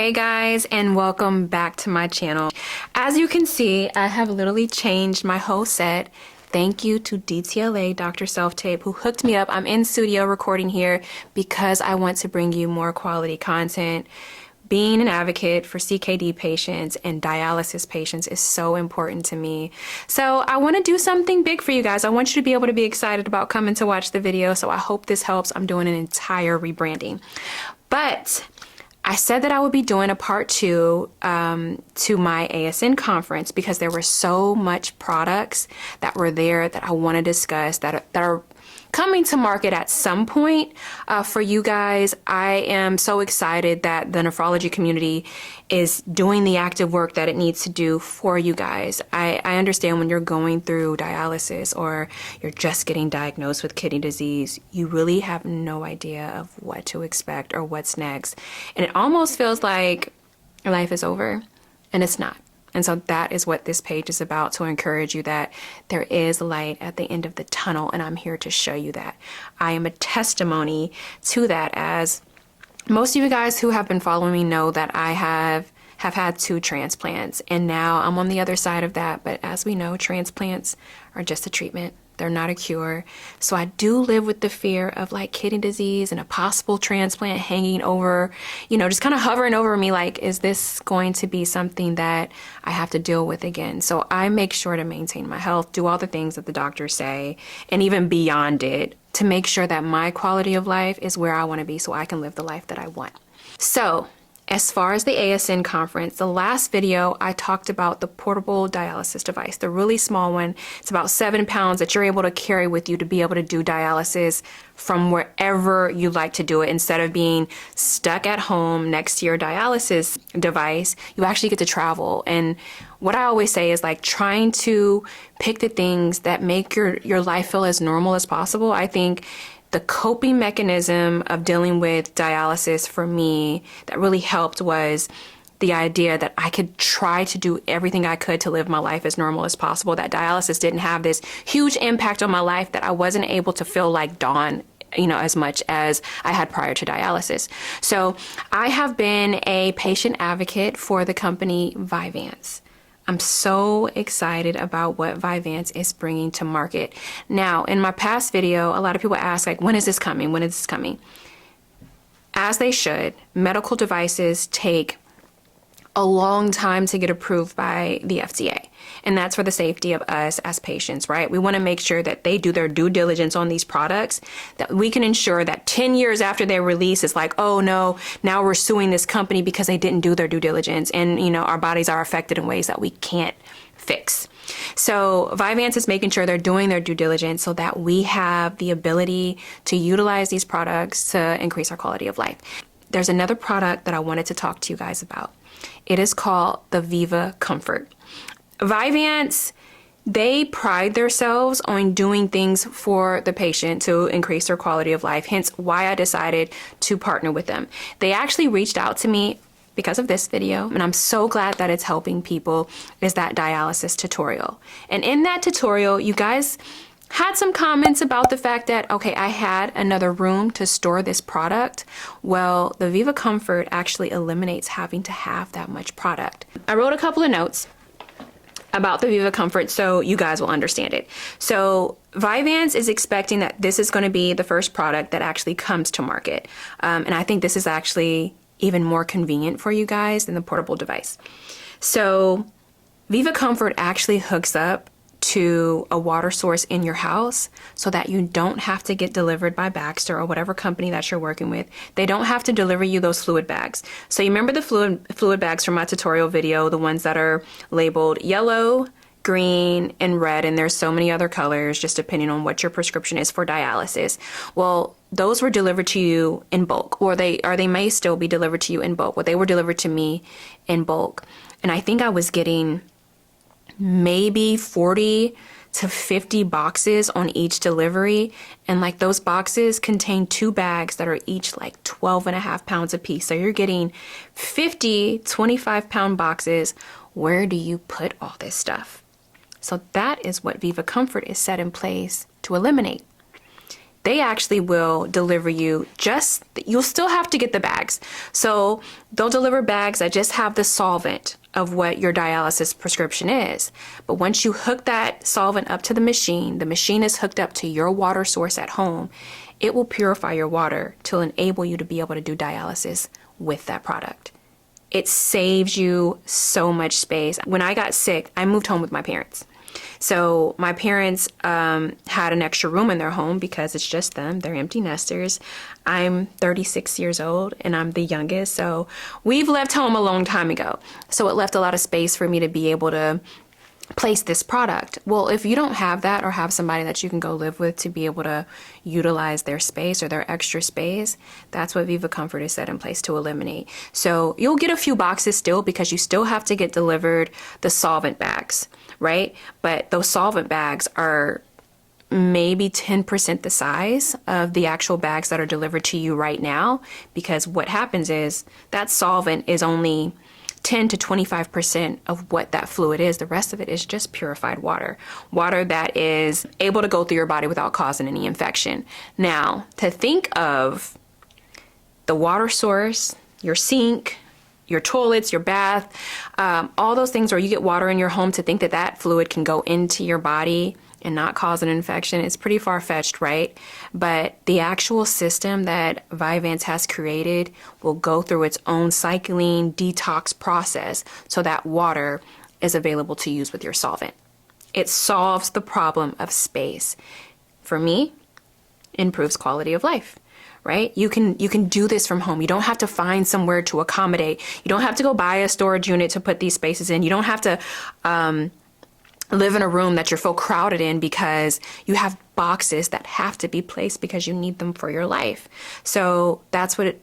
Hey guys, and welcome back to my channel. As you can see, I have literally changed my whole set. Thank you to DTLA, Dr. Self Tape, who hooked me up. I'm in studio recording here because I want to bring you more quality content. Being an advocate for CKD patients and dialysis patients is so important to me. So I want to do something big for you guys. I want you to be able to be excited about coming to watch the video. So I hope this helps. I'm doing an entire rebranding. But I said that I would be doing a part 2 to my ASN conference because there were so much products that were there that I want to discuss that are coming to market at some point for you guys. I am so excited that the nephrology community is doing the active work that it needs to do for you guys. I understand when you're going through dialysis or you're just getting diagnosed with kidney disease, you really have no idea of what to expect or what's next. And it almost feels like your life is over, and it's not. And so that is what this page is about, to encourage you that there is light at the end of the tunnel, and I'm here to show you that. I am a testimony to that, as most of you guys who have been following me know that I have had 2 transplants, and now I'm on the other side of that. But as we know, transplants are just a treatment. They're not a cure. So I do live with the fear of like kidney disease and a possible transplant hanging over, just kind of hovering over me, like, is this going to be something that I have to deal with again? So I make sure to maintain my health, do all the things that the doctors say, and even beyond it, to make sure that my quality of life is where I want to be so I can live the life that I want. So as far as the ASN conference, the last video I talked about the portable dialysis device, the really small one. It's about 7 pounds that you're able to carry with you to be able to do dialysis from wherever you like to do it. Instead of being stuck at home next to your dialysis device, you actually get to travel. And what I always say is like trying to pick the things that make your life feel as normal as possible. I think the coping mechanism of dealing with dialysis for me that really helped was the idea that I could try to do everything I could to live my life as normal as possible, that dialysis didn't have this huge impact on my life, that I wasn't able to feel like Dawn, as much as I had prior to dialysis. So I have been a patient advocate for the company Vivance. I'm so excited about what Vivance is bringing to market. Now, in my past video, a lot of people ask, like, when is this coming? When is this coming? As they should. Medical devices take a long time to get approved by the FDA. And that's for the safety of us as patients, right? We want to make sure that they do their due diligence on these products, that we can ensure that 10 years after their release, it's like, oh no, now we're suing this company because they didn't do their due diligence. And, our bodies are affected in ways that we can't fix. So Vivance is making sure they're doing their due diligence so that we have the ability to utilize these products to increase our quality of life. There's another product that I wanted to talk to you guys about. It is called the Viva Comfort. Vivance, they pride themselves on doing things for the patient to increase their quality of life, hence why I decided to partner with them. They actually reached out to me because of this video, and I'm so glad that it's helping people, is that dialysis tutorial. And in that tutorial, you guys had some comments about the fact that, okay, I had another room to store this product. Well, the Viva Comfort actually eliminates having to have that much product. I wrote a couple of notes about the Viva Comfort so you guys will understand it. So Vivance is expecting that this is going to be the first product that actually comes to market. And I think this is actually even more convenient for you guys than the portable device. So Viva Comfort actually hooks up to a water source in your house so that you don't have to get delivered by Baxter or whatever company that you're working with. They don't have to deliver you those fluid bags. So you remember the fluid bags from my tutorial video, the ones that are labeled yellow, green, and red, and there's so many other colors just depending on what your prescription is for dialysis. Well, those were delivered to you in bulk, or they may still be delivered to you in bulk. Well, they were delivered to me in bulk, and I think I was getting maybe 40 to 50 boxes on each delivery. And like those boxes contain 2 bags that are each like 12.5 pounds a piece. So you're getting 50 25-pound boxes. Where do you put all this stuff? So that is what Viva Comfort is set in place to eliminate. they actually will deliver you you'll still have to get the bags. So they'll deliver bags that just have the solvent of what your dialysis prescription is. But once you hook that solvent up to the machine is hooked up to your water source at home, it will purify your water to enable you to be able to do dialysis with that product. It saves you so much space. When I got sick, I moved home with my parents. So my parents had an extra room in their home because it's just them. They're empty nesters. I'm 36 years old and I'm the youngest. So we've left home a long time ago. So it left a lot of space for me to be able to place this product. Well, if you don't have that or have somebody that you can go live with to be able to utilize their space or their extra space, that's what Viva Comfort is set in place to eliminate. So you'll get a few boxes still because you still have to get delivered the solvent bags, right? But those solvent bags are maybe 10% the size of the actual bags that are delivered to you right now, because what happens is that solvent is only 10 to 25% of what that fluid is. The rest of it is just purified water that is able to go through your body without causing any infection. Now, to think of the water source, your sink, your toilets, your bath, all those things where you get water in your home, to think that that fluid can go into your body and not cause an infection, it's pretty far-fetched, right? But the actual system that Vivance has created will go through its own cycling detox process so that water is available to use with your solvent. It solves the problem of space. For me, improves quality of life, right? You can do this from home. You don't have to find somewhere to accommodate. You don't have to go buy a storage unit to put these spaces in. You don't have to live in a room that you're so crowded in because you have boxes that have to be placed because you need them for your life. So that's what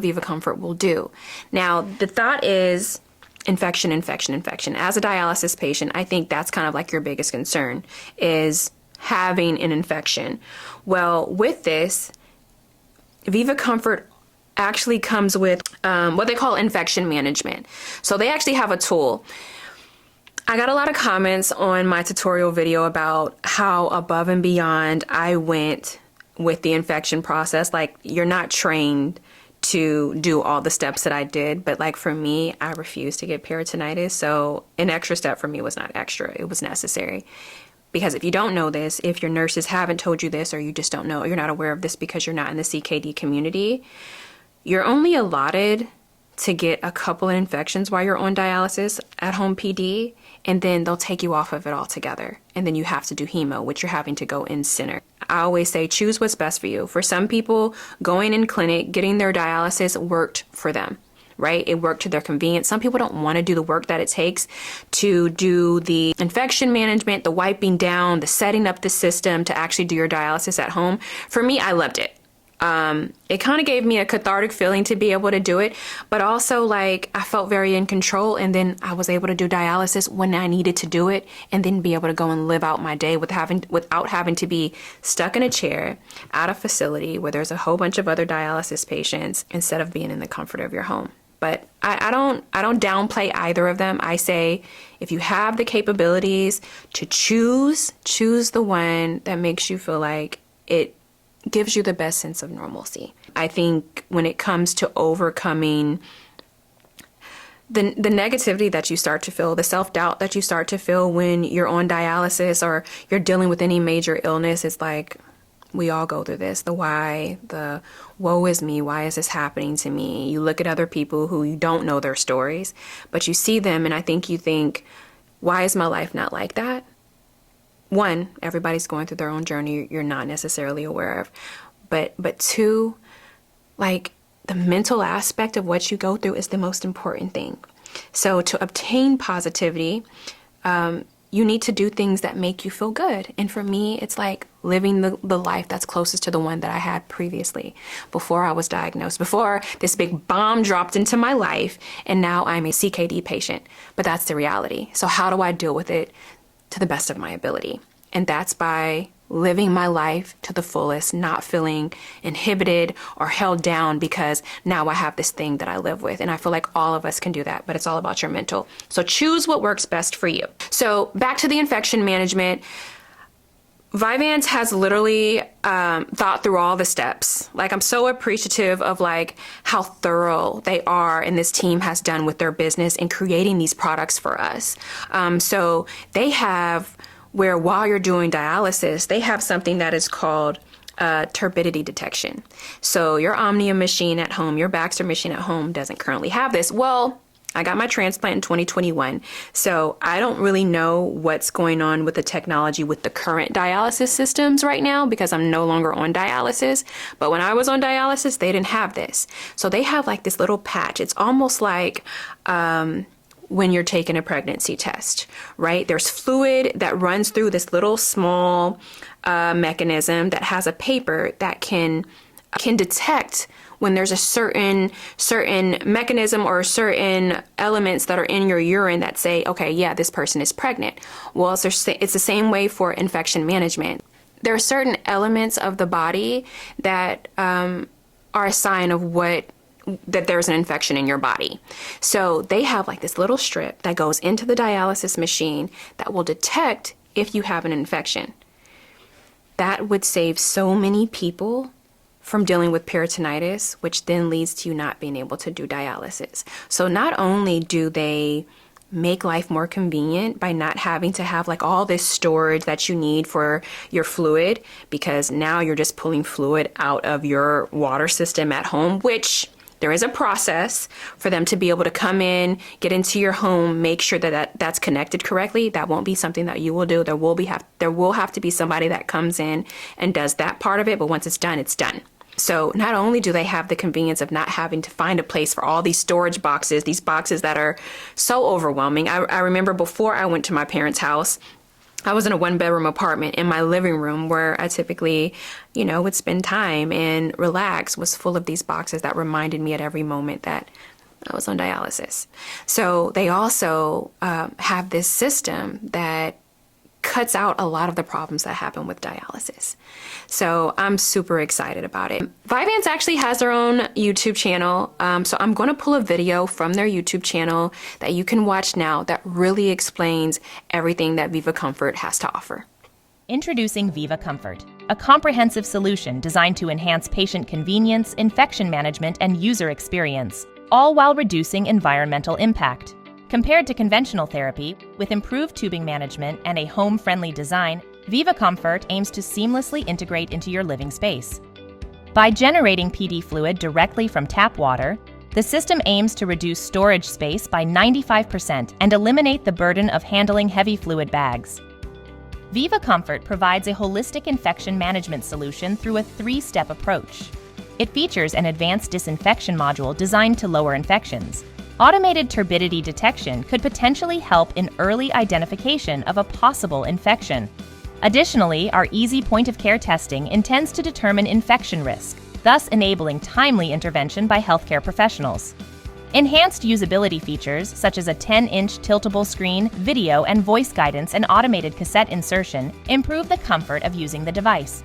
Viva Comfort will do. Now, the thought is infection. As a dialysis patient, I think that's kind of like your biggest concern, is having an infection. Well, with this, Viva Comfort actually comes with what they call infection management. So they actually have a tool. I got a lot of comments on my tutorial video about how above and beyond I went with the infection process. Like, you're not trained to do all the steps that I did, but like for me, I refused to get peritonitis. So an extra step for me was not extra, it was necessary. Because if you don't know this, if your nurses haven't told you this, or you just don't know, you're not aware of this because you're not in the CKD community, you're only allotted to get a couple of infections while you're on dialysis at home PD, and then they'll take you off of it altogether. And then you have to do hemo, which you're having to go in center. I always say, choose what's best for you. For some people, going in clinic, getting their dialysis worked for them, right? It worked to their convenience. Some people don't want to do the work that it takes to do the infection management, the wiping down, the setting up the system to actually do your dialysis at home. For me, I loved it. It kind of gave me a cathartic feeling to be able to do it, but also like I felt very in control, and then I was able to do dialysis when I needed to do it, and then be able to go and live out my day without having to be stuck in a chair at a facility where there's a whole bunch of other dialysis patients, instead of being in the comfort of your home. But I don't downplay either of them. I say, if you have the capabilities to choose the one that makes you feel like it gives you the best sense of normalcy. I think when it comes to overcoming the negativity that you start to feel, the self-doubt that you start to feel when you're on dialysis or you're dealing with any major illness, it's like, we all go through this. The why, the woe is me, why is this happening to me? You look at other people who you don't know their stories, but you see them, and I think you think, why is my life not like that? One, everybody's going through their own journey you're not necessarily aware of. But two, like, the mental aspect of what you go through is the most important thing. So to obtain positivity, you need to do things that make you feel good. And for me, it's like living the life that's closest to the one that I had previously, before I was diagnosed, before this big bomb dropped into my life, and now I'm a CKD patient. But that's the reality. So how do I deal with it to the best of my ability? And that's by living my life to the fullest, not feeling inhibited or held down because now I have this thing that I live with. And I feel like all of us can do that, but it's all about your mental. So choose what works best for you. So back to the infection management. Vivance has literally thought through all the steps. Like, I'm so appreciative of like how thorough they are and this team has done with their business in creating these products for us. So they have where while you're doing dialysis, they have something that is called turbidity detection. So your Omnia machine at home, your Baxter machine at home doesn't currently have this. Well, I got my transplant in 2021, so I don't really know what's going on with the technology with the current dialysis systems right now because I'm no longer on dialysis. But when I was on dialysis, they didn't have this. So they have like this little patch. It's almost like when you're taking a pregnancy test, right? There's fluid that runs through this little small mechanism that has a paper that can detect when there's a certain mechanism or certain elements that are in your urine that say, okay, yeah, this person is pregnant. Well, it's the same way for infection management. There are certain elements of the body that are a sign of that there's an infection in your body. So they have like this little strip that goes into the dialysis machine that will detect if you have an infection. That would save so many people from dealing with peritonitis, which then leads to you not being able to do dialysis. So not only do they make life more convenient by not having to have like all this storage that you need for your fluid, because now you're just pulling fluid out of your water system at home, which there is a process for them to be able to come in, get into your home, make sure that's connected correctly. That won't be something that you will do. There will have to be somebody that comes in and does that part of it, but once it's done, it's done. So not only do they have the convenience of not having to find a place for all these storage boxes, these boxes that are so overwhelming. I remember before I went to my parents' house, I was in a 1-bedroom apartment, in my living room where I typically, would spend time and relax was full of these boxes that reminded me at every moment that I was on dialysis. So they also have this system that cuts out a lot of the problems that happen with dialysis. So I'm super excited about it. Vivance actually has their own YouTube channel. So I'm going to pull a video from their YouTube channel that you can watch now that really explains everything that Viva Comfort has to offer. Introducing Viva Comfort, a comprehensive solution designed to enhance patient convenience, infection management, and user experience, all while reducing environmental impact. Compared to conventional therapy, with improved tubing management and a home-friendly design, Viva Comfort aims to seamlessly integrate into your living space. By generating PD fluid directly from tap water, the system aims to reduce storage space by 95% and eliminate the burden of handling heavy fluid bags. Viva Comfort provides a holistic infection management solution through a 3-step approach. It features an advanced disinfection module designed to lower infections. Automated turbidity detection could potentially help in early identification of a possible infection. Additionally, our easy point-of-care testing intends to determine infection risk, thus enabling timely intervention by healthcare professionals. Enhanced usability features, such as a 10-inch tiltable screen, video and voice guidance, and automated cassette insertion, improve the comfort of using the device.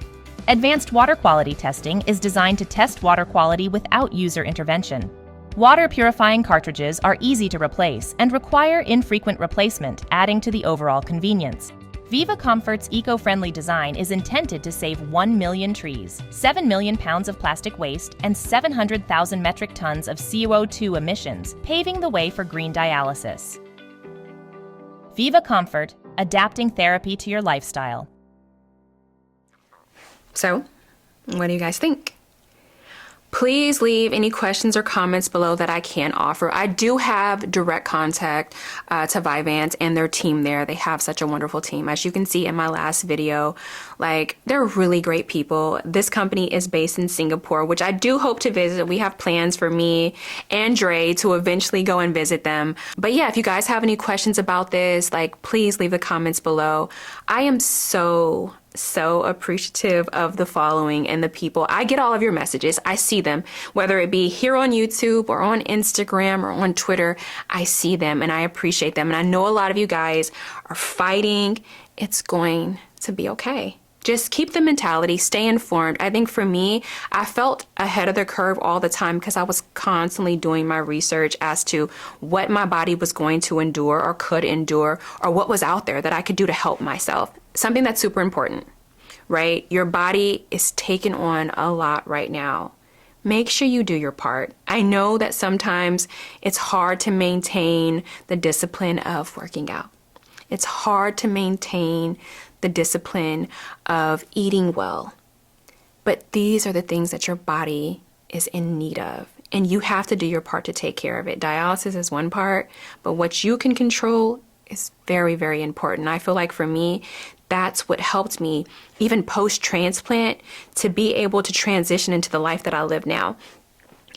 Advanced water quality testing is designed to test water quality without user intervention. Water purifying cartridges are easy to replace and require infrequent replacement, adding to the overall convenience. Viva Comfort's eco-friendly design is intended to save 1 million trees, 7 million pounds of plastic waste, and 700,000 metric tons of CO2 emissions, paving the way for green dialysis. Viva Comfort, adapting therapy to your lifestyle. So, what do you guys think? Please leave any questions or comments below that I can offer. I do have direct contact to Vivance and their team there. They have such a wonderful team. As you can see in my last video, they're really great people. This company is based in Singapore, which I do hope to visit. We have plans for me and Dre to eventually go and visit them. But yeah, if you guys have any questions about this, please leave the comments below. I am so appreciative of the following and the people. I get all of your messages. I see them, whether it be here on YouTube or on Instagram or on Twitter. I see them and I appreciate them. And I know a lot of you guys are fighting. It's going to be okay. Just keep the mentality, stay informed. I think for me, I felt ahead of the curve all the time because I was constantly doing my research as to what my body was going to endure or could endure, or what was out there that I could do to help myself. Something that's super important. right? Your body is taking on a lot right now. Make sure you do your part. I know that sometimes it's hard to maintain the discipline of working out. It's hard to maintain the discipline of eating well. But these are the things that your body is in need of. And you have to do your part to take care of it. Dialysis is one part, but what you can control is very, very important. I feel like for me, that's what helped me, even post-transplant, to be able to transition into the life that I live now.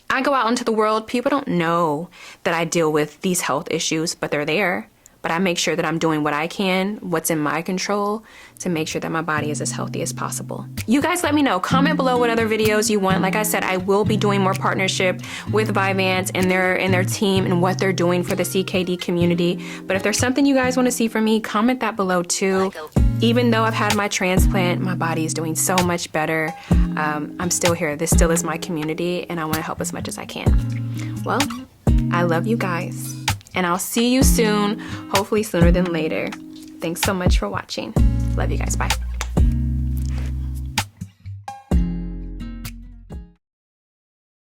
I go out into the world, people don't know that I deal with these health issues, but they're there. But I make sure that I'm doing what I can, what's in my control, to make sure that my body is as healthy as possible. You guys let me know. Comment below what other videos you want. Like I said, I will be doing more partnership with Vivance and their team and what they're doing for the CKD community. But if there's something you guys want to see from me, comment that below too. Even though I've had my transplant, my body is doing so much better. I'm still here. This still is my community, and I want to help as much as I can. Well, I love you guys. And I'll see you soon, hopefully sooner than later. Thanks so much for watching. Love you guys. Bye.